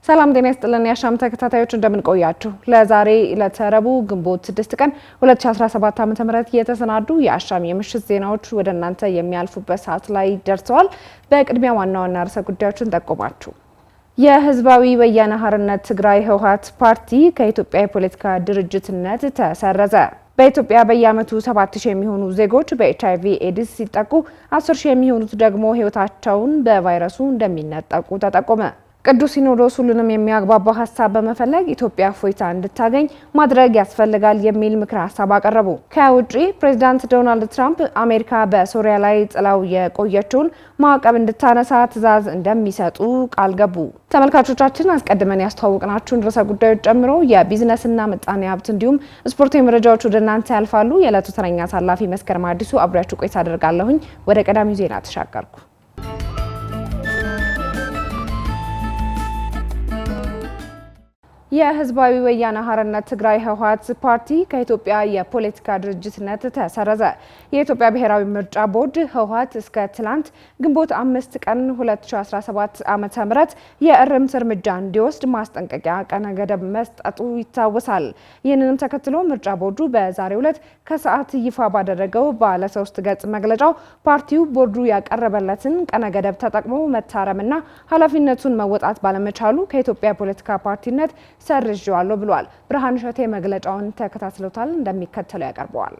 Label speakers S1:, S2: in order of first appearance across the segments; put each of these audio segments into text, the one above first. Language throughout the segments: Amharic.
S1: ሰላም ጤና ይስጥልን ያሻም ተከታታዮች እንደምን ቆያችሁ። ለዛሬ ለተረቡ ግንቦት 6 ቀን 2017 ዓ.ም የተሰናዱ የአሻም የምሽት ዜናዎች ወደ እናንተ የሚያልፉበት ሰዓት ላይ ደርሰዋል። በቅድሚያ ዋና ዋና ርዕሰ ጉዳዮችን ጠቆማችሁ። የህዝባዊ ወያነ ሓርነት ትግራይ ህወሓት ፓርቲ ከኢትዮጵያ የፖለቲካ ድርጅትነት ተሰረዘ። በኢትዮጵያ በየዓመቱ 7000 የሚሆኑ ዜጎች በኤችአይቪ ኤድስ ሲጠቁ 10000 የሚሆኑት ደግሞ ህይወታቸውን በቫይረሱ እንደሚነጠቁ ተጠቆመ። ቅዱስ ሲኖዶስ ሁሉንም የሚያግባባ ሀሳብ በመፈለግ ኢትዮጵያ እፎይታ እንድታገኝ ማድረግ ያስፈልጋል የሚል ምክረ ሀሳብ አቀረቡ። ከውጪ ፕሬዝዳንት ዶናልድ ትራምፕ አሜሪካ በሶሪያ ላይ ጥላው የቆየችውን ማዕቀብ እንድታነሳ ትዕዛዝ እንደሚሰጡ ቃል ገቡ። ተመልካቾቻችን አስቀድመን ያስተዋወቅናችሁን ርዕሰ ጉዳዮች ጨምሮ የቢዝነስና ምጣኔ ሀብት እንዲሁም ስፖርታዊ መረጃዎች ወደ እናንተ ያልፋሉ። የዕለቱ ተረኛ አሳላፊ መስከረም አዲሱ አብሬያችሁ ቆይታ አደርጋለሁኝ። ወደ ቀዳሚው ዜና ተሻገርኩ። የህዝባዊ ወያነ ሓርነት ትግራይ ህወሓት ፓርቲ ከኢትዮጵያ የፖለቲካ ድርጅትነት ተሰረዘ። የኢትዮጵያ ብሔራዊ ምርጫ ቦርድ ህወሓት እስከ ትላንት ግንቦት 5 ቀን 2017 ዓ.ም የእርምት እርምጃ እንዲወስድ ማስጠንቀቂያ ቀነ ገደብ መስጠቱ ይታወሳል። ይህንንም ተከትሎ ምርጫ ቦርዱ በዛሬው ዕለት ከሰዓት ይፋ ባደረገው ባለ 3 ገጽ መግለጫው ፓርቲው ቦርዱ ያቀረበለትን ቀነ ገደብ ተጠቅሞ መታረምና ኃላፊነቱን መወጣት ባለመቻሉ ከኢትዮጵያ ፖለቲካ ፓርቲነት ሰርዣለሁ ብሏል። ብርሃን ሸቴ መግለጫውን ተከታትሎታል፣ እንደሚከተለው ያቀርበዋል።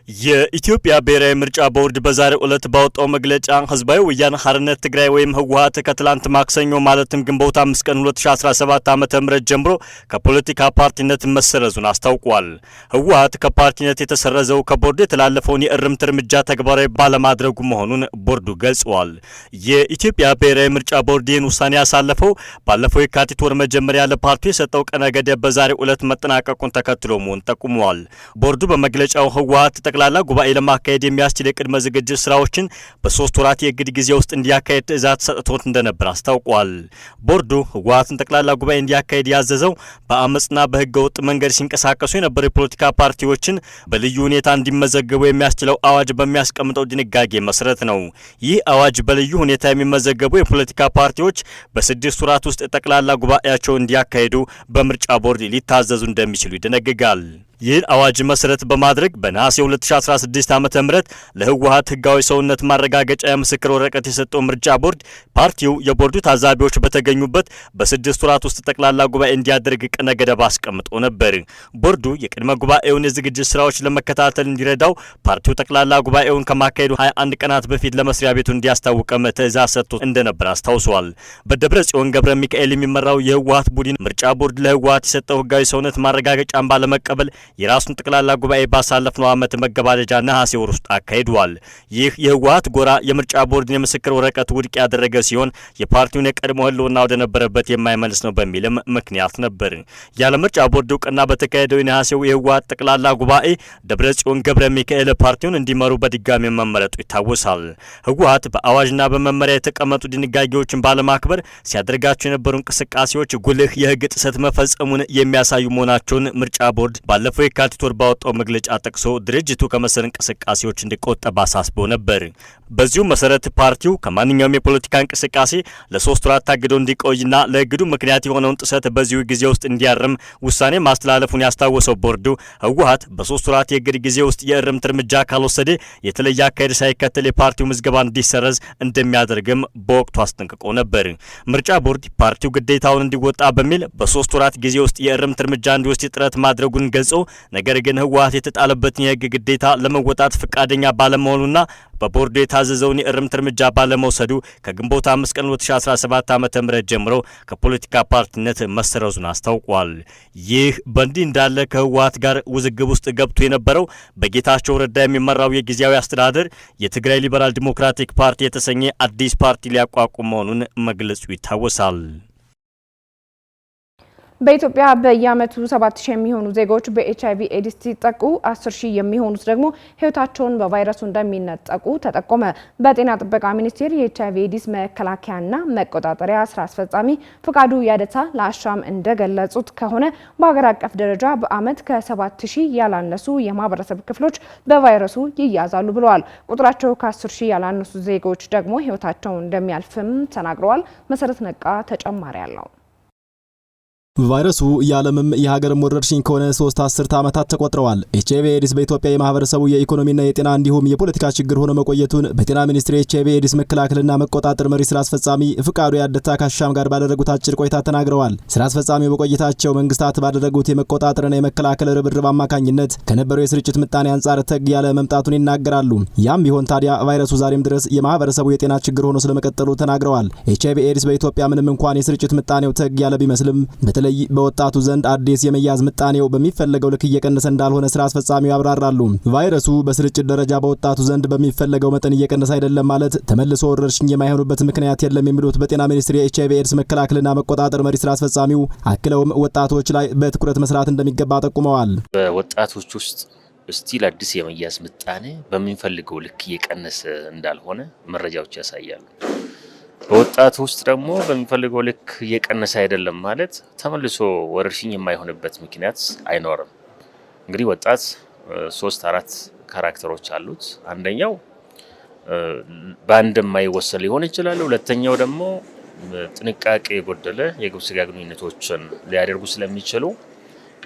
S2: የኢትዮጵያ ብሔራዊ ምርጫ ቦርድ በዛሬው ዕለት ባወጣው መግለጫ ህዝባዊ ወያነ ሓርነት ትግራይ ወይም ህወሓት ከትላንት ማክሰኞ ማለትም ግንቦት 5 ቀን 2017 ዓ.ም ጀምሮ ከፖለቲካ ፓርቲነት መሰረዙን አስታውቋል። ህወሓት ከፓርቲነት የተሰረዘው ከቦርዱ የተላለፈውን የእርምት እርምጃ ተግባራዊ ባለማድረጉ መሆኑን ቦርዱ ገልጿል። የኢትዮጵያ ብሔራዊ ምርጫ ቦርድ ይህን ውሳኔ ያሳለፈው ባለፈው የካቲት ወር መጀመሪያ ለፓርቲው የሰጠው ቀነ ገደብ በዛሬው ዕለት መጠናቀቁን ተከትሎ መሆኑን ጠቁመዋል። ቦርዱ በመግለጫው ህወሓት ጠቅላላ ጉባኤ ለማካሄድ የሚያስችል የቅድመ ዝግጅት ስራዎችን በ3 ወራት የግድ ጊዜ ውስጥ እንዲያካሄድ ትዕዛዝ ሰጥቶት እንደነበር አስታውቋል። ቦርዱ ህወሓትን ጠቅላላ ጉባኤ እንዲያካሄድ ያዘዘው በአመጽና በህገ ወጥ መንገድ ሲንቀሳቀሱ የነበሩ የፖለቲካ ፓርቲዎችን በልዩ ሁኔታ እንዲመዘገቡ የሚያስችለው አዋጅ በሚያስቀምጠው ድንጋጌ መሰረት ነው። ይህ አዋጅ በልዩ ሁኔታ የሚመዘገቡ የፖለቲካ ፓርቲዎች በ6 ወራት ውስጥ ጠቅላላ ጉባኤያቸው እንዲያካሄዱ በምርጫ ቦርድ ሊታዘዙ እንደሚችሉ ይደነግጋል። ይህን አዋጅ መሰረት በማድረግ በነሐሴ 2016 ዓ.ም ለህወሓት ህጋዊ ሰውነት ማረጋገጫ የምስክር ወረቀት የሰጠው ምርጫ ቦርድ ፓርቲው የቦርዱ ታዛቢዎች በተገኙበት በ6 ወራት ውስጥ ጠቅላላ ጉባኤ እንዲያደርግ ቀነ ገደብ አስቀምጦ ነበር። ቦርዱ የቅድመ ጉባኤውን የዝግጅት ስራዎች ለመከታተል እንዲረዳው ፓርቲው ጠቅላላ ጉባኤውን ከማካሄዱ 21 ቀናት በፊት ለመስሪያ ቤቱ እንዲያስታውቅም ትዕዛዝ ሰጥቶ እንደነበር አስታውሷል። በደብረ ጽዮን ገብረ ሚካኤል የሚመራው የህወሓት ቡድን ምርጫ ቦርድ ለህወሓት የሰጠው ህጋዊ ሰውነት ማረጋገጫን ባለመቀበል የራሱን ጠቅላላ ጉባኤ ባሳለፍነው ዓመት መገባደጃ ነሐሴ ወር ውስጥ አካሂዷል። ይህ የህወሓት ጎራ የምርጫ ቦርድን የምስክር ወረቀት ውድቅ ያደረገ ሲሆን የፓርቲውን የቀድሞ ህልውና ወደ ነበረበት የማይመልስ ነው በሚልም ምክንያት ነበር። ያለ ምርጫ ቦርድ እውቅና በተካሄደው የነሐሴው የህወሓት ጠቅላላ ጉባኤ ደብረጽዮን ገብረ ሚካኤል ፓርቲውን እንዲመሩ በድጋሚ መመረጡ ይታወሳል። ህወሓት በአዋጅና በመመሪያ የተቀመጡ ድንጋጌዎችን ባለማክበር ሲያደርጋቸው የነበሩ እንቅስቃሴዎች ጉልህ የህግ ጥሰት መፈጸሙን የሚያሳዩ መሆናቸውን ምርጫ ቦርድ ባለፈው የካቲት ወር ባወጣው መግለጫ ጠቅሶ ድርጅቱ ከመሰል እንቅስቃሴዎች እንዲቆጠብ አሳስቦ ነበር። በዚሁ መሰረት ፓርቲው ከማንኛውም የፖለቲካ እንቅስቃሴ ለ3 ወራት ታግዶ እንዲቆይና ለእግዱ ምክንያት የሆነውን ጥሰት በዚሁ ጊዜ ውስጥ እንዲያርም ውሳኔ ማስተላለፉን ያስታወሰው ቦርዱ ህወሓት በ3 ወራት የእግድ ጊዜ ውስጥ የእርምት እርምጃ ካልወሰደ የተለየ አካሄድ ሳይከተል የፓርቲው ምዝገባ እንዲሰረዝ እንደሚያደርግም በወቅቱ አስጠንቅቆ ነበር። ምርጫ ቦርድ ፓርቲው ግዴታውን እንዲወጣ በሚል በ3 ወራት ጊዜ ውስጥ የእርምት እርምጃ እንዲወስድ ጥረት ማድረጉን ገልጾ ነገር ግን ህወሓት የተጣለበትን የህግ ግዴታ ለመወጣት ፈቃደኛ ባለመሆኑና በቦርዱ የታዘዘውን የእርምት እርምጃ ባለመውሰዱ ከግንቦት 5 ቀን 2017 ዓ.ም ጀምሮ ከፖለቲካ ፓርቲነት መሰረዙን አስታውቋል። ይህ በእንዲህ እንዳለ ከህወሓት ጋር ውዝግብ ውስጥ ገብቶ የነበረው በጌታቸው ረዳ የሚመራው የጊዜያዊ አስተዳደር የትግራይ ሊበራል ዲሞክራቲክ ፓርቲ የተሰኘ አዲስ ፓርቲ ሊያቋቁም መሆኑን መግለጹ ይታወሳል።
S1: በኢትዮጵያ በየዓመቱ 7000 የሚሆኑ ዜጎች በኤችአይቪ ኤድስ ሲጠቁ 10000 የሚሆኑት ደግሞ ህይወታቸውን በቫይረሱ እንደሚነጠቁ ተጠቆመ። በጤና ጥበቃ ሚኒስቴር የኤችአይቪ ኤድስ መከላከያና መቆጣጠሪያ ስራ አስፈጻሚ ፍቃዱ ያደታ ለአሻም እንደገለጹት ከሆነ በሀገር አቀፍ ደረጃ በአመት ከ7000 ያላነሱ የማህበረሰብ ክፍሎች በቫይረሱ ይያዛሉ ብለዋል። ቁጥራቸው ከ10000 ያላነሱ ዜጎች ደግሞ ህይወታቸው እንደሚያልፍም ተናግረዋል። መሰረት ነቃ ተጨማሪ አለው።
S3: ቫይረሱ የዓለምም የሀገርም ወረርሽኝ ከሆነ 3 አስርተ ዓመታት ተቆጥረዋል። ኤችአይቪ ኤድስ በኢትዮጵያ የማህበረሰቡ የኢኮኖሚና የጤና እንዲሁም የፖለቲካ ችግር ሆኖ መቆየቱን በጤና ሚኒስቴር ኤችአይቪ ኤድስ መከላከልና መቆጣጠር መሪ ስራ አስፈጻሚ ፍቃዱ ያደታ ከአሻም ጋር ባደረጉት አጭር ቆይታ ተናግረዋል። ስራ አስፈጻሚው በቆይታቸው መንግስታት ባደረጉት የመቆጣጠርና የመከላከል ርብርብ አማካኝነት ከነበረው የስርጭት ምጣኔ አንጻር ተግ ያለ መምጣቱን ይናገራሉ። ያም ቢሆን ታዲያ ቫይረሱ ዛሬም ድረስ የማህበረሰቡ የጤና ችግር ሆኖ ስለመቀጠሉ ተናግረዋል። ኤችአይቪ ኤድስ በኢትዮጵያ ምንም እንኳን የስርጭት ምጣኔው ተግ ያለ ቢመስልም በተለይ በወጣቱ ዘንድ አዲስ የመያዝ ምጣኔው በሚፈለገው ልክ እየቀነሰ እንዳልሆነ ስራ አስፈጻሚው ያብራራሉ። ቫይረሱ በስርጭት ደረጃ በወጣቱ ዘንድ በሚፈለገው መጠን እየቀነሰ አይደለም ማለት ተመልሶ ወረርሽኝ የማይሆኑበት ምክንያት የለም የሚሉት በጤና ሚኒስቴር የኤችአይቪ ኤድስ መከላከልና መቆጣጠር መሪ ስራ አስፈጻሚው አክለውም ወጣቶች ላይ በትኩረት መስራት እንደሚገባ ጠቁመዋል።
S4: በወጣቶች ውስጥ ስቲል አዲስ የመያዝ ምጣኔ በሚፈልገው ልክ እየቀነሰ እንዳልሆነ መረጃዎች ያሳያሉ። በወጣት ውስጥ ደግሞ በሚፈልገው ልክ እየቀነሰ አይደለም ማለት ተመልሶ ወረርሽኝ የማይሆንበት ምክንያት አይኖርም። እንግዲህ ወጣት 3-4 ካራክተሮች አሉት። አንደኛው በአንድ የማይወሰን ሊሆን ይችላል። ሁለተኛው ደግሞ ጥንቃቄ የጎደለ የግብረ ሥጋ ግንኙነቶችን ሊያደርጉ ስለሚችሉ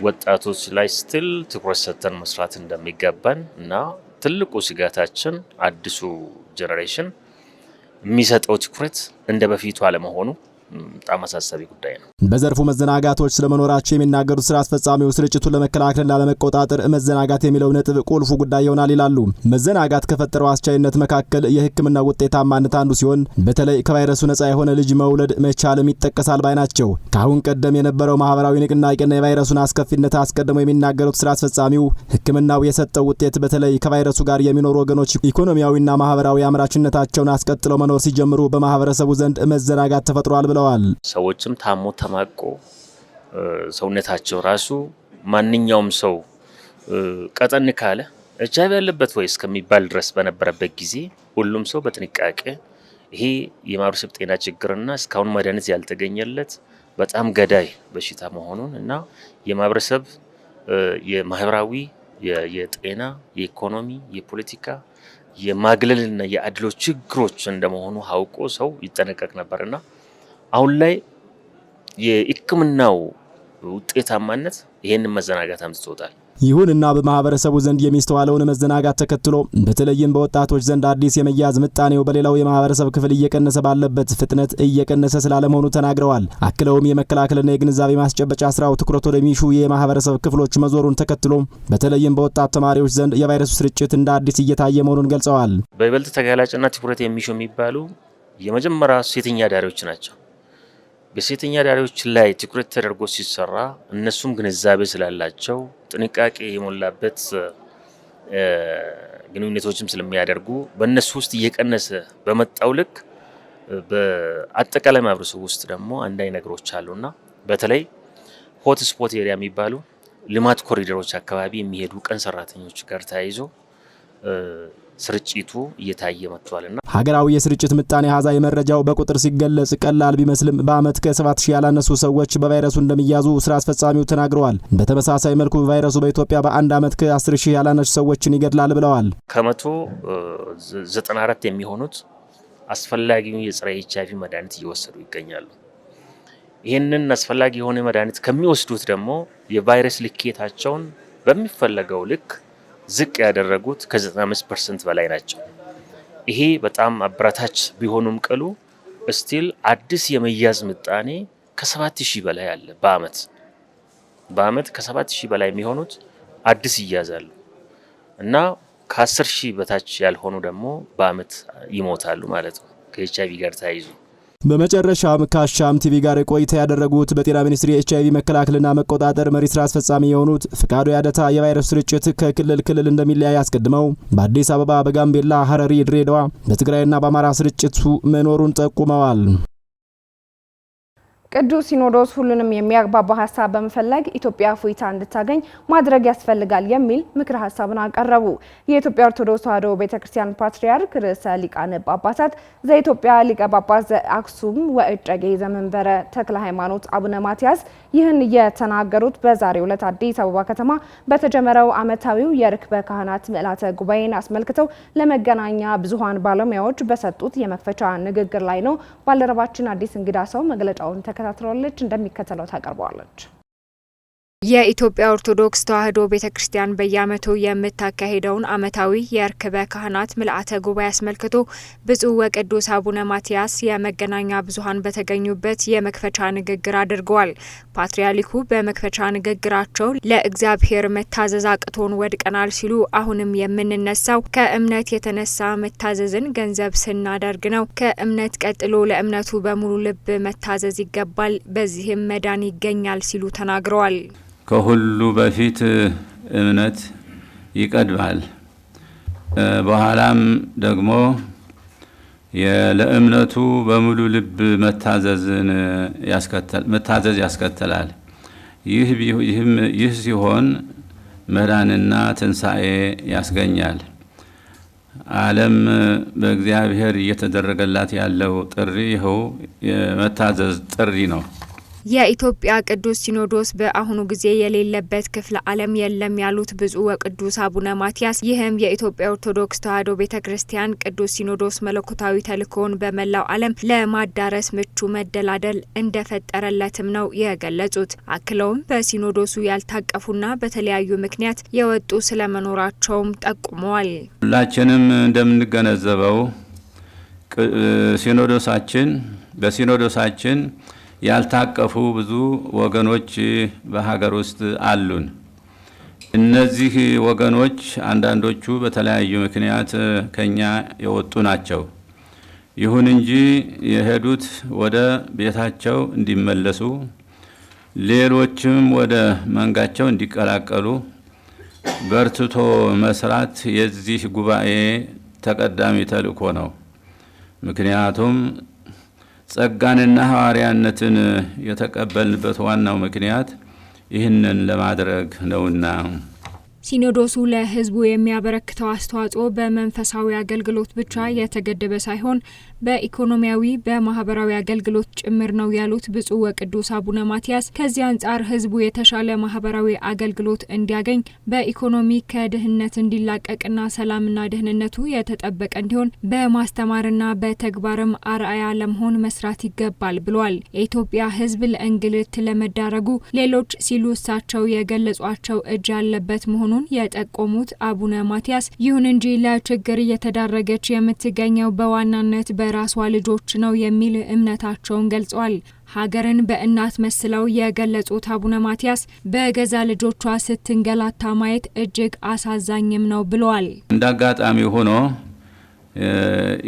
S4: ወጣቶች ላይ ስቲል ትኩረት ሰጥተን መስራት እንደሚገባን እና ትልቁ ስጋታችን አዲሱ ጄኔሬሽን የሚሰጠው ትኩረት እንደ በፊቱ አለመሆኑ በጣም አሳሳቢ ጉዳይ ነው።
S3: በዘርፉ መዘናጋቶች ስለመኖራቸው የሚናገሩት ስራ አስፈጻሚው ስርጭቱን ለመከላከልና ለመቆጣጠር መዘናጋት የሚለው ነጥብ ቁልፉ ጉዳይ ይሆናል ይላሉ። መዘናጋት ከፈጠረው አስቻይነት መካከል የሕክምና ውጤታማነት አንዱ ሲሆን በተለይ ከቫይረሱ ነፃ የሆነ ልጅ መውለድ መቻልም ይጠቀሳል ባይ ናቸው። ከአሁን ቀደም የነበረው ማህበራዊ ንቅናቄና የቫይረሱን አስከፊነት አስቀድመው የሚናገሩት ስራ አስፈጻሚው ሕክምናው የሰጠው ውጤት በተለይ ከቫይረሱ ጋር የሚኖሩ ወገኖች ኢኮኖሚያዊና ማህበራዊ አምራችነታቸውን አስቀጥለው መኖር ሲጀምሩ በማህበረሰቡ ዘንድ መዘናጋት ተፈጥሯል ብለዋል።
S4: ሰዎችም ታሞ ተማቆ ሰውነታቸው ራሱ ማንኛውም ሰው ቀጠን ካለ ኤችአይቪ ያለበት ወይ እስከሚባል ድረስ በነበረበት ጊዜ ሁሉም ሰው በጥንቃቄ ይሄ የማህበረሰብ ጤና ችግርና እስካሁን መድኃኒት ያልተገኘለት በጣም ገዳይ በሽታ መሆኑን እና የማህበረሰብ የማህበራዊ የጤና የኢኮኖሚ የፖለቲካ የማግለልና የአድሎ ችግሮች እንደመሆኑ አውቆ ሰው ይጠነቀቅ ነበርና አሁን ላይ የሕክምናው ውጤታማነት ይሄንን መዘናጋት አምጥቶታል።
S3: ይሁንና በማህበረሰቡ ዘንድ የሚስተዋለውን መዘናጋት ተከትሎ በተለይም በወጣቶች ዘንድ አዲስ የመያዝ ምጣኔው በሌላው የማህበረሰብ ክፍል እየቀነሰ ባለበት ፍጥነት እየቀነሰ ስላለመሆኑ ተናግረዋል። አክለውም የመከላከልና የግንዛቤ ማስጨበጫ ስራው ትኩረት ወደሚሹ የማህበረሰብ ክፍሎች መዞሩን ተከትሎ በተለይም በወጣት ተማሪዎች ዘንድ የቫይረሱ ስርጭት እንደ አዲስ እየታየ መሆኑን ገልጸዋል።
S4: በይበልጥ ተጋላጭና ትኩረት የሚሹ የሚባሉ የመጀመሪያ ሴተኛ አዳሪዎች ናቸው። በሴተኛ አዳሪዎች ላይ ትኩረት ተደርጎ ሲሰራ እነሱም ግንዛቤ ስላላቸው ጥንቃቄ የሞላበት ግንኙነቶችም ስለሚያደርጉ በእነሱ ውስጥ እየቀነሰ በመጣው ልክ በአጠቃላይ ማህበረሰቡ ውስጥ ደግሞ አንዳይ ነገሮች አሉና በተለይ ሆት ስፖት ኤሪያ የሚባሉ ልማት ኮሪደሮች አካባቢ የሚሄዱ ቀን ሰራተኞች ጋር ተያይዞ ስርጭቱ እየታየ መጥቷልና
S3: ሀገራዊ የስርጭት ምጣኔ ሀዛዊ መረጃው በቁጥር ሲገለጽ ቀላል ቢመስልም በአመት ከ7000 ያላነሱ ሰዎች በቫይረሱ እንደሚያዙ ስራ አስፈጻሚው ተናግረዋል። በተመሳሳይ መልኩ ቫይረሱ በኢትዮጵያ በአንድ አመት ከ10000 ያላነሱ ሰዎችን ይገድላል ብለዋል።
S4: ከመቶ 94 የሚሆኑት አስፈላጊውን የጸረ ኤችአይቪ መድኃኒት እየወሰዱ ይገኛሉ። ይህንን አስፈላጊ የሆነ መድኃኒት ከሚወስዱት ደግሞ የቫይረስ ልኬታቸውን በሚፈለገው ልክ ዝቅ ያደረጉት ከ95% በላይ ናቸው። ይሄ በጣም አበረታች ቢሆኑም ቅሉ ስቲል አዲስ የመያዝ ምጣኔ ከ7000 በላይ አለ። በአመት ከ7000 በላይ የሚሆኑት አዲስ ይያዛሉ እና ከ10000 በታች ያልሆኑ ደግሞ በአመት ይሞታሉ ማለት ነው ከኤችአይቪ ጋር ተያይዞ።
S3: በመጨረሻም ከአሻም ቲቪ ጋር ቆይታ ያደረጉት በጤና ሚኒስቴር የኤችአይቪ መከላከልና መቆጣጠር መሪ ስራ አስፈጻሚ የሆኑት ፍቃዱ ያደታ የቫይረስ ስርጭት ከክልል ክልል እንደሚለያይ አስቀድመው በአዲስ አበባ፣ በጋምቤላ፣ ሐረሪ፣ ድሬዳዋ፣ በትግራይና በአማራ ስርጭቱ መኖሩን ጠቁመዋል።
S1: ቅዱስ ሲኖዶስ ሁሉንም የሚያግባባ ሀሳብ በመፈለግ ኢትዮጵያ እፎይታ እንድታገኝ ማድረግ ያስፈልጋል የሚል ምክረ ሀሳብን አቀረቡ። የኢትዮጵያ ኦርቶዶክስ ተዋሕዶ ቤተክርስቲያን ፓትርያርክ ርዕሰ ሊቃነ ጳጳሳት ዘኢትዮጵያ ሊቀ ጳጳስ ዘአክሱም ወእጨጌ ዘመንበረ ተክለ ሃይማኖት አቡነ ማትያስ ይህን የተናገሩት በዛሬው ዕለት አዲስ አበባ ከተማ በተጀመረው ዓመታዊው የርክበ ካህናት ምልዓተ ጉባኤን አስመልክተው ለመገናኛ ብዙሃን ባለሙያዎች በሰጡት የመክፈቻ ንግግር ላይ ነው። ባልደረባችን አዲስ እንግዳ ሰው መግለጫውን ተከታትላለች፣ እንደሚከተለው ታቀርበዋለች።
S5: የኢትዮጵያ ኦርቶዶክስ ተዋሕዶ ቤተክርስቲያን በየዓመቱ የምታካሄደውን ዓመታዊ የርክበ ካህናት ምልዓተ ጉባኤ አስመልክቶ ብፁዕ ወቅዱስ አቡነ ማትያስ የመገናኛ ብዙሃን በተገኙበት የመክፈቻ ንግግር አድርገዋል። ፓትርያርኩ በመክፈቻ ንግግራቸው ለእግዚአብሔር መታዘዝ አቅቶን ወድቀናል ሲሉ አሁንም የምንነሳው ከእምነት የተነሳ መታዘዝን ገንዘብ ስናደርግ ነው። ከእምነት ቀጥሎ ለእምነቱ በሙሉ ልብ መታዘዝ ይገባል፣ በዚህም መዳን ይገኛል ሲሉ ተናግረዋል።
S6: ከሁሉ በፊት እምነት ይቀድማል። በኋላም ደግሞ ለእምነቱ በሙሉ ልብ መታዘዝ ያስከትላል። ይህ ሲሆን መዳንና ትንሣኤ ያስገኛል። ዓለም በእግዚአብሔር እየተደረገላት ያለው ጥሪ ይኸው የመታዘዝ ጥሪ ነው።
S5: የኢትዮጵያ ቅዱስ ሲኖዶስ በአሁኑ ጊዜ የሌለበት ክፍለ ዓለም የለም ያሉት ብፁዕ ወቅዱስ አቡነ ማትያስ ይህም የኢትዮጵያ ኦርቶዶክስ ተዋሕዶ ቤተክርስቲያን ቅዱስ ሲኖዶስ መለኮታዊ ተልእኮውን በመላው ዓለም ለማዳረስ ምቹ መደላደል እንደፈጠረለትም ነው የገለጹት። አክለውም በሲኖዶሱ ያልታቀፉና በተለያዩ ምክንያት የወጡ ስለመኖራቸውም ጠቁመዋል።
S6: ሁላችንም እንደምንገነዘበው በሲኖዶሳችን ያልታቀፉ ብዙ ወገኖች በሀገር ውስጥ አሉን። እነዚህ ወገኖች አንዳንዶቹ በተለያዩ ምክንያት ከኛ የወጡ ናቸው። ይሁን እንጂ የሄዱት ወደ ቤታቸው እንዲመለሱ፣ ሌሎችም ወደ መንጋቸው እንዲቀላቀሉ በርትቶ መስራት የዚህ ጉባኤ ተቀዳሚ ተልእኮ ነው። ምክንያቱም ጸጋንና ሐዋርያነትን የተቀበልንበት ዋናው ምክንያት ይህንን ለማድረግ ነውና።
S5: ሲኖዶሱ ለሕዝቡ የሚያበረክተው አስተዋጽኦ በመንፈሳዊ አገልግሎት ብቻ የተገደበ ሳይሆን በኢኮኖሚያዊ፣ በማህበራዊ አገልግሎት ጭምር ነው ያሉት ብፁዕ ወቅዱስ አቡነ ማትያስ ከዚህ አንጻር ሕዝቡ የተሻለ ማህበራዊ አገልግሎት እንዲያገኝ፣ በኢኮኖሚ ከድህነት እንዲላቀቅና ሰላምና ደህንነቱ የተጠበቀ እንዲሆን በማስተማርና በተግባርም አርአያ ለመሆን መስራት ይገባል ብሏል። የኢትዮጵያ ሕዝብ ለእንግልት ለመዳረጉ ሌሎች ሲሉ እሳቸው የገለጿቸው እጅ ያለበት መሆኑን የጠቆሙት አቡነ ማትያስ ይሁን እንጂ ለችግር እየተዳረገች የምትገኘው በዋናነት በራሷ ልጆች ነው የሚል እምነታቸውን ገልጸዋል። ሀገርን በእናት መስለው የገለጹት አቡነ ማትያስ በገዛ ልጆቿ ስትንገላታ ማየት እጅግ አሳዛኝም ነው ብለዋል።
S6: እንደ አጋጣሚ ሆኖ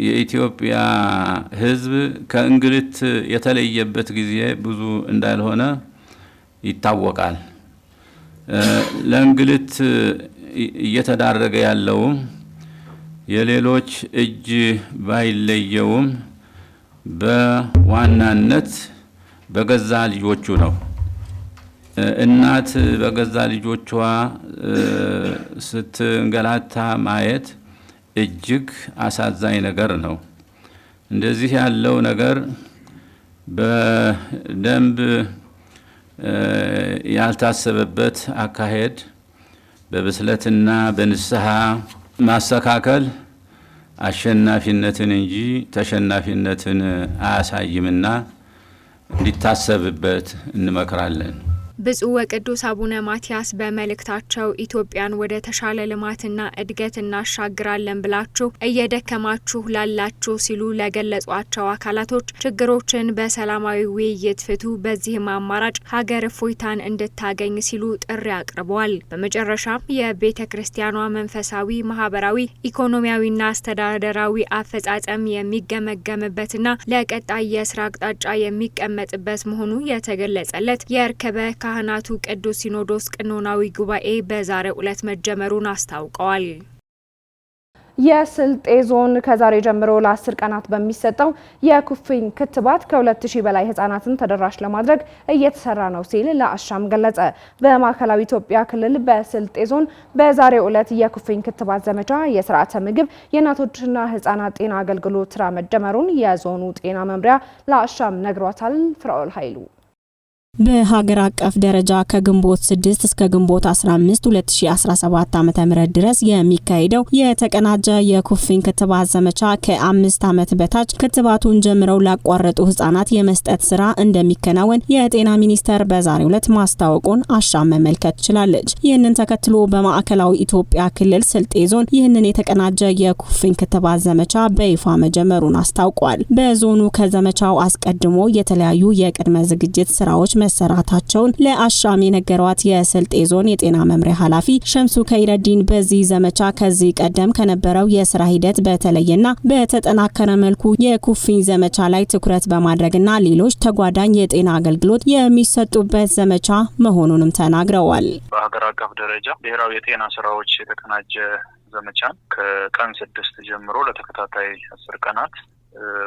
S6: የኢትዮጵያ ሕዝብ ከእንግልት የተለየበት ጊዜ ብዙ እንዳልሆነ ይታወቃል። ለእንግልት እየተዳረገ ያለውም የሌሎች እጅ ባይለየውም በዋናነት በገዛ ልጆቹ ነው። እናት በገዛ ልጆቿ ስትንገላታ ማየት እጅግ አሳዛኝ ነገር ነው። እንደዚህ ያለው ነገር በደንብ ያልታሰበበት አካሄድ በብስለትና በንስሐ ማስተካከል አሸናፊነትን እንጂ ተሸናፊነትን አያሳይምና እንዲታሰብበት እንመክራለን።
S5: ብፁዕ ወቅዱስ አቡነ ማትያስ በመልእክታቸው ኢትዮጵያን ወደ ተሻለ ልማትና እድገት እናሻግራለን ብላችሁ እየደከማችሁ ላላችሁ ሲሉ ለገለጿቸው አካላቶች ችግሮችን በሰላማዊ ውይይት ፍቱ፣ በዚህም አማራጭ ሀገር እፎይታን እንድታገኝ ሲሉ ጥሪ አቅርበዋል። በመጨረሻም የቤተ ክርስቲያኗ መንፈሳዊ፣ ማህበራዊ፣ ኢኮኖሚያዊና አስተዳደራዊ አፈጻጸም የሚገመገምበትና ለቀጣይ የስራ አቅጣጫ የሚቀመጥበት መሆኑ የተገለጸለት የርክበ ካህናቱ ቅዱስ ሲኖዶስ ቀኖናዊ ጉባኤ በዛሬው ዕለት መጀመሩን አስታውቀዋል።
S1: የስልጤ ዞን ከዛሬ ጀምሮ ለ10 ቀናት በሚሰጠው የኩፍኝ ክትባት ከ2000 በላይ ህጻናትን ተደራሽ ለማድረግ እየተሰራ ነው ሲል ለአሻም ገለጸ። በማዕከላዊ ኢትዮጵያ ክልል በስልጤ ዞን በዛሬው ዕለት የኩፍኝ ክትባት ዘመቻ የስርዓተ ምግብ የእናቶችና ህጻናት ጤና አገልግሎት ስራ መጀመሩን የዞኑ ጤና መምሪያ ለአሻም ነግሯታል። ፍራኦል ኃይሉ
S7: በሀገር አቀፍ ደረጃ ከግንቦት 6 እስከ ግንቦት 15 2017 ዓ.ም ድረስ የሚካሄደው የተቀናጀ የኩፍኝ ክትባት ዘመቻ ከ5 ዓመት በታች ክትባቱን ጀምረው ላቋረጡ ህጻናት የመስጠት ስራ እንደሚከናወን የጤና ሚኒስቴር በዛሬው ዕለት ማስታወቁን አሻም መመልከት ችላለች። ይህንን ተከትሎ በማዕከላዊ ኢትዮጵያ ክልል ስልጤ ዞን ይህንን የተቀናጀ የኩፍኝ ክትባት ዘመቻ በይፋ መጀመሩን አስታውቋል። በዞኑ ከዘመቻው አስቀድሞ የተለያዩ የቅድመ ዝግጅት ስራዎች መሰራታቸውን ለአሻም የነገሯት የስልጤ ዞን የጤና መምሪያ ኃላፊ ሸምሱ ከይረዲን በዚህ ዘመቻ ከዚህ ቀደም ከነበረው የስራ ሂደት በተለየና በተጠናከረ መልኩ የኩፍኝ ዘመቻ ላይ ትኩረት በማድረግና ሌሎች ተጓዳኝ የጤና አገልግሎት የሚሰጡበት ዘመቻ መሆኑንም ተናግረዋል።
S8: በሀገር አቀፍ ደረጃ ብሔራዊ የጤና ስራዎች የተቀናጀ ዘመቻን ከቀን 6 ጀምሮ ለተከታታይ 10 ቀናት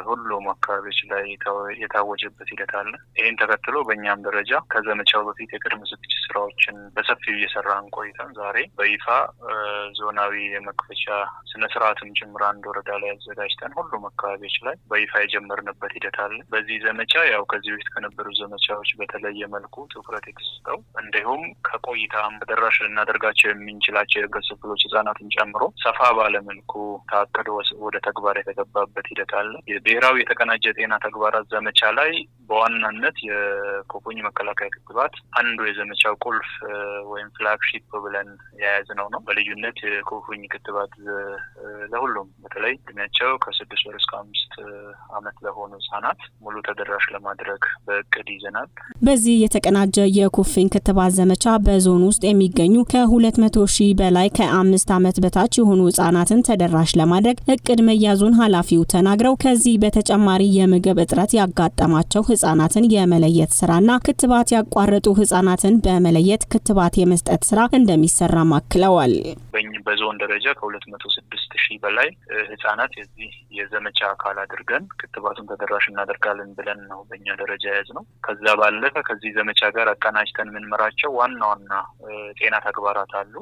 S8: ሁሉም አካባቢዎች ላይ የታወጀበት ሂደት አለ። ይህን ተከትሎ በእኛም ደረጃ ከዘመቻው በፊት የቅድመ ዝግጅት ስራዎችን በሰፊው እየሰራን ቆይተን ዛሬ በይፋ ዞናዊ የመክፈቻ ስነ ስርዓትም ጭምር አንድ ወረዳ ላይ አዘጋጅተን ሁሉም አካባቢዎች ላይ በይፋ የጀመርንበት ሂደት አለ። በዚህ ዘመቻ ያው ከዚህ በፊት ከነበሩ ዘመቻዎች በተለየ መልኩ ትኩረት የተሰጠው እንዲሁም ከቆይታም ተደራሽ ልናደርጋቸው የምንችላቸው የህብረተሰብ ክፍሎች ህጻናትን ጨምሮ ሰፋ ባለ መልኩ ታቅዶ ወደ ተግባር የተገባበት ሂደት አለ። የብሔራዊ የተቀናጀ ጤና ተግባራት ዘመቻ ላይ በዋናነት የኩፍኝ መከላከያ ክትባት አንዱ የዘመቻው ቁልፍ ወይም ፍላግሺፕ ብለን የያዝነው ነው። በልዩነት የኩፍኝ ክትባት ለሁሉም በተለይ እድሜያቸው ከ6 ወር እስከ 5 ዓመት ለሆኑ ህጻናት ሙሉ ተደራሽ ለማድረግ በእቅድ ይዘናል።
S7: በዚህ የተቀናጀ የኩፍኝ ክትባት ዘመቻ በዞን ውስጥ የሚገኙ ከ200,000 በላይ ከ5 ዓመት በታች የሆኑ ህጻናትን ተደራሽ ለማድረግ እቅድ መያዙን ኃላፊው ተናግረው ከዚህ በተጨማሪ የምግብ እጥረት ያጋጠማቸው ህጻናትን የመለየት ስራና ክትባት ያቋረጡ ህጻናትን በመለየት ክትባት የመስጠት ስራ እንደሚሰራ ማክለዋል።
S8: በዞን ደረጃ ከ206,000 በላይ ህጻናት የዚህ የዘመቻ አካል አድርገን ክትባቱን ተደራሽ እናደርጋለን ብለን ነው በእኛ ደረጃ ያዝነው። ከዛ ባለፈ ከዚህ ዘመቻ ጋር አቀናጅተን የምንመራቸው ዋና ጤና ተግባራት አሉ።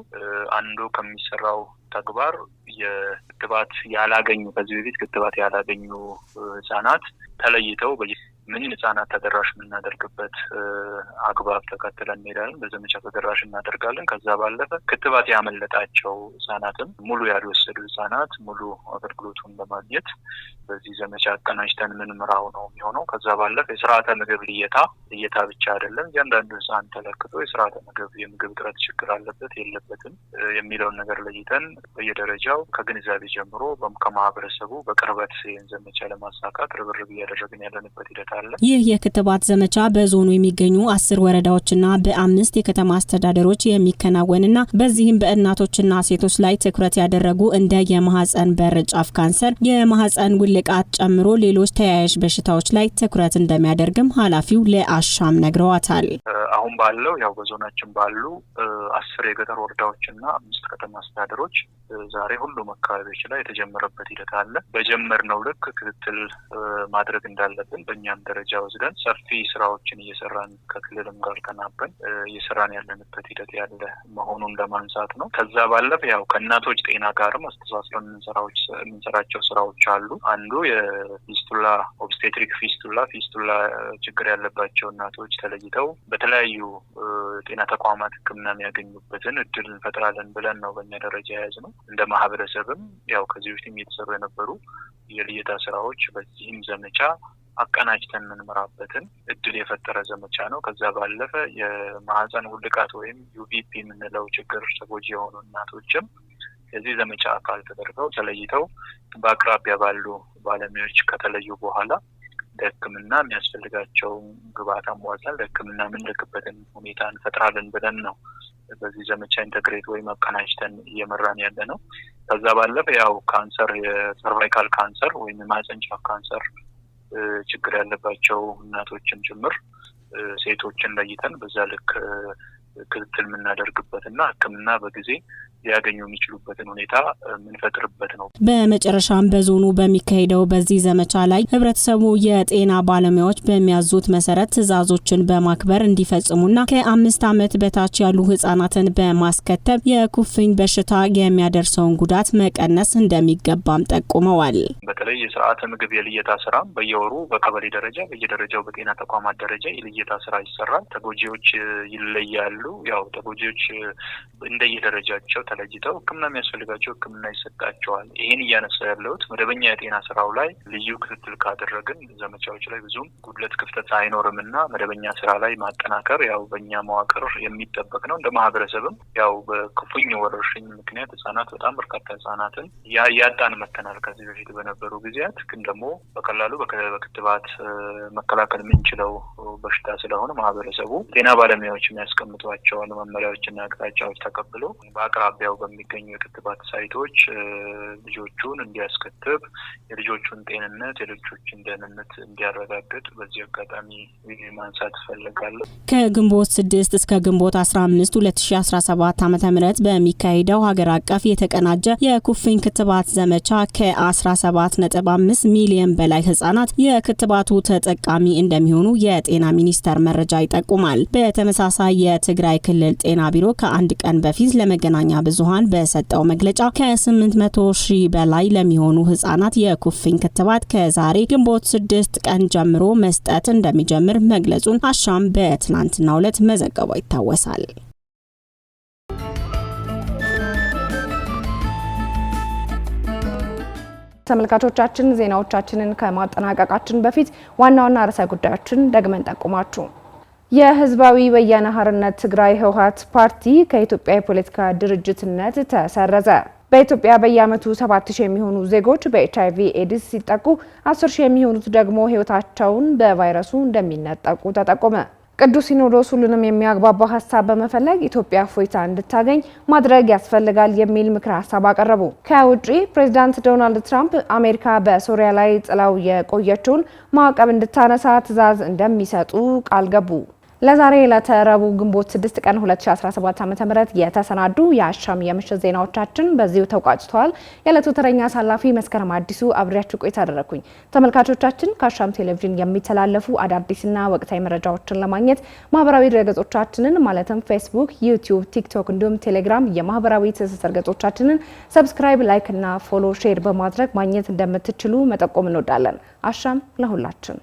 S8: አንዱ ከሚሰራው ተግባር የክትባት ያላገኙ ከዚህ በፊት ክትባት ያላገኙ ህጻናት ተለይተው ምን ህጻናት ተደራሽ የምናደርግበት አግባብ ተከትለን እንሄዳለን። በዘመቻ ተደራሽ እናደርጋለን። ከዛ ባለፈ ክትባት ያመለጣቸው ህጻናትም ሙሉ ያልወሰዱ ህጻናት ሙሉ አገልግሎቱን ለማግኘት በዚህ ዘመቻ አቀናጅተን የምንመራው ነው የሚሆነው። ከዛ ባለፈ የስርዓተ ምግብ ልየታ ብቻ አይደለም። እያንዳንዱ ህጻን ተለክቶ የስርዓተ ምግብ የምግብ እጥረት ችግር አለበት የለበትም የሚለውን ነገር ለይተን በየደረጃው ከግንዛቤ ጀምሮ ከማህበረሰቡ በቅርበት ይህን ዘመቻ ለማሳካት ርብርብ እያደረግን ያለንበት ሂደት አለ።
S7: ይህ የክትባት ዘመቻ በዞኑ የሚገኙ 10 ወረዳዎችና በ5 የከተማ አስተዳደሮች የሚከናወንና በዚህም በእናቶችና ሴቶች ላይ ትኩረት ያደረጉ እንደ የማህፀን በር ጫፍ ካንሰር፣ የማህፀን ውልቃት ጨምሮ ሌሎች ተያያዥ በሽታዎች ላይ ትኩረት እንደሚያደርግም ኃላፊው ለአሻም ነግረዋታል።
S8: አሁን ባለው ያው በዞናችን ባሉ 10 የገጠር ወረዳዎችና 5 ከተማ አስተዳደሮች ዛሬ ሁሉም አካባቢዎች ላይ የተጀመረበት ሂደት አለ። በጀመርነው ልክ ክትትል ማድረግ እንዳለብን በእኛም ደረጃ ወስደን ሰፊ ስራዎችን እየሰራን ከክልልም ጋር ተናበን እየሰራን ያለንበት ሂደት ያለ መሆኑን ለማንሳት ነው። ከዛ ባለፈ ያው ከእናቶች ጤና ጋርም አስተሳስረን የምንሰራቸው ስራዎች አሉ። አንዱ የፊስቱላ ኦብስቴትሪክ ፊስቱላ ችግር ያለባቸው እናቶች ተለይተው በተለያዩ ጤና ተቋማት ሕክምና የሚያገኙበትን እድል እንፈጥራለን ብለን ነው በእኛ ደረጃ የያዝነው። እንደ ማህበረሰብም ያው ከዚህ በፊትም እየተሰሩ የነበሩ የልየታ ስራዎች በዚህም ዘመቻ አቀናጅተን የምንመራበትን እድል የፈጠረ ዘመቻ ነው። ከዛ ባለፈ የማህፀን ውልቃት ወይም ዩቪፒ የምንለው ችግር ተጎጂ የሆኑ እናቶችም የዚህ ዘመቻ አካል ተደርገው ተለይተው በአቅራቢያ ባሉ ባለሙያዎች ከተለዩ በኋላ ለሕክምና የሚያስፈልጋቸው ግብዓት አሟልተን ለሕክምና የምንልክበትን ሁኔታ እንፈጥራለን ብለን ነው በዚህ ዘመቻ ኢንተግሬት ወይም አቀናጅተን እየመራን ያለ ነው። ከዛ ባለፈ ያው ካንሰር፣ የሰርቫይካል ካንሰር ወይም የማህፀን ጫፍ ካንሰር ችግር ያለባቸው እናቶችን ጭምር ሴቶችን ለይተን በዛ ልክ ክትትል የምናደርግበትና ሕክምና በጊዜ ሊያገኙ የሚችሉበትን ሁኔታ የምንፈጥርበት ነው።
S7: በመጨረሻም በዞኑ በሚካሄደው በዚህ ዘመቻ ላይ ህብረተሰቡ የጤና ባለሙያዎች በሚያዙት መሰረት ትዕዛዞችን በማክበር እንዲፈጽሙና ከ5 ዓመት በታች ያሉ ህጻናትን በማስከተብ የኩፍኝ በሽታ የሚያደርሰውን ጉዳት መቀነስ እንደሚገባም ጠቁመዋል።
S8: በተለይ የስርዓተ ምግብ የልየታ ስራ በየወሩ በቀበሌ ደረጃ በየደረጃው በጤና ተቋማት ደረጃ የልየታ ስራ ይሰራል። ተጎጂዎች ይለያሉ። ያው ተጎጂዎች እንደየደረጃቸው ተለይተው ህክምና የሚያስፈልጋቸው ህክምና ይሰጣቸዋል። ይሄን እያነሳ ያለሁት መደበኛ የጤና ስራው ላይ ልዩ ክትትል ካደረግን ዘመቻዎች ላይ ብዙም ጉድለት ክፍተት አይኖርምና መደበኛ ስራ ላይ ማጠናከር ያው በእኛ መዋቅር የሚጠበቅ ነው። እንደ ማህበረሰብም ያው በኩፍኝ ወረርሽኝ ምክንያት ህጻናት በጣም በርካታ ህጻናትን ያጣን መተናል ከዚህ በፊት በነበሩ ጊዜያት። ግን ደግሞ በቀላሉ በክትባት መከላከል የምንችለው በሽታ ስለሆነ ማህበረሰቡ ጤና ባለሙያዎች የሚያስቀምጧቸውን መመሪያዎችና አቅጣጫዎች ተቀብሎ በአቅራቢያው በሚገኙ የክትባት ሳይቶች ልጆቹን እንዲያስከትብ የልጆቹን ጤንነት የልጆቹን ደህንነት እንዲያረጋግጥ በዚህ አጋጣሚ ማንሳት እፈልጋለሁ።
S7: ከግንቦት 6 እስከ ግንቦት 15 2017 ዓ.ም በሚካሄደው ሀገር አቀፍ የተቀናጀ የኩፍኝ ክትባት ዘመቻ ከ17.5 ሚሊዮን በላይ ህጻናት የክትባቱ ተጠቃሚ እንደሚሆኑ የጤና ሚኒስቴር መረጃ ይጠቁማል። በተመሳሳይ የትግራይ ክልል ጤና ቢሮ ከአንድ ቀን በፊት ለመገናኛ ብዙሃን በሰጠው መግለጫ ከ800 ሺህ በላይ ለሚሆኑ ህጻናት የኩፍኝ ክትባት ከዛሬ ግንቦት 6 ቀን ጀምሮ መስጠት እንደሚጀምር መግለጹን አሻም በትናንትናው ዕለት መዘገቡ ይታወሳል።
S1: ተመልካቾቻችን ዜናዎቻችንን ከማጠናቀቃችን በፊት ዋና ዋና ርዕሰ ጉዳዮችን ደግመን ጠቁማችሁ የህዝባዊ ወያነ ሓርነት ትግራይ ህወሓት ፓርቲ ከኢትዮጵያ የፖለቲካ ድርጅትነት ተሰረዘ። በኢትዮጵያ በየዓመቱ 7000 የሚሆኑ ዜጎች በኤችአይቪ ኤድስ ሲጠቁ 10000 የሚሆኑት ደግሞ ህይወታቸውን በቫይረሱ እንደሚነጠቁ ተጠቆመ። ቅዱስ ሲኖዶስ ሁሉንም የሚያግባባ ሀሳብ በመፈለግ ኢትዮጵያ እፎይታ እንድታገኝ ማድረግ ያስፈልጋል የሚል ምክረ ሀሳብ አቀረቡ። ከውጪ ፕሬዝዳንት ዶናልድ ትራምፕ አሜሪካ በሶሪያ ላይ ጥላው የቆየችውን ማዕቀብ እንድታነሳ ትዕዛዝ እንደሚሰጡ ቃል ገቡ። ለዛሬ ለተረቡ ግንቦት 6 ቀን 2017 ዓ.ም የተሰናዱ የአሻም የምሽት ዜናዎቻችን በዚሁ ተቋጭተዋል። የዕለቱ ተረኛ አሳላፊ መስከረም አዲሱ አብሬያችሁ ቆይታ አደረኩኝ። ተመልካቾቻችን ከአሻም ቴሌቪዥን የሚተላለፉ አዳዲስና ወቅታዊ መረጃዎችን ለማግኘት ማህበራዊ ድረገጾቻችንን ማለትም ፌስቡክ፣ ዩቲዩብ፣ ቲክቶክ እንዲሁም ቴሌግራም የማህበራዊ ትስስር ገጾቻችንን ሰብስክራይብ፣ ላይክ እና ፎሎ ሼር በማድረግ ማግኘት እንደምትችሉ መጠቆም እንወዳለን። አሻም ለሁላችን!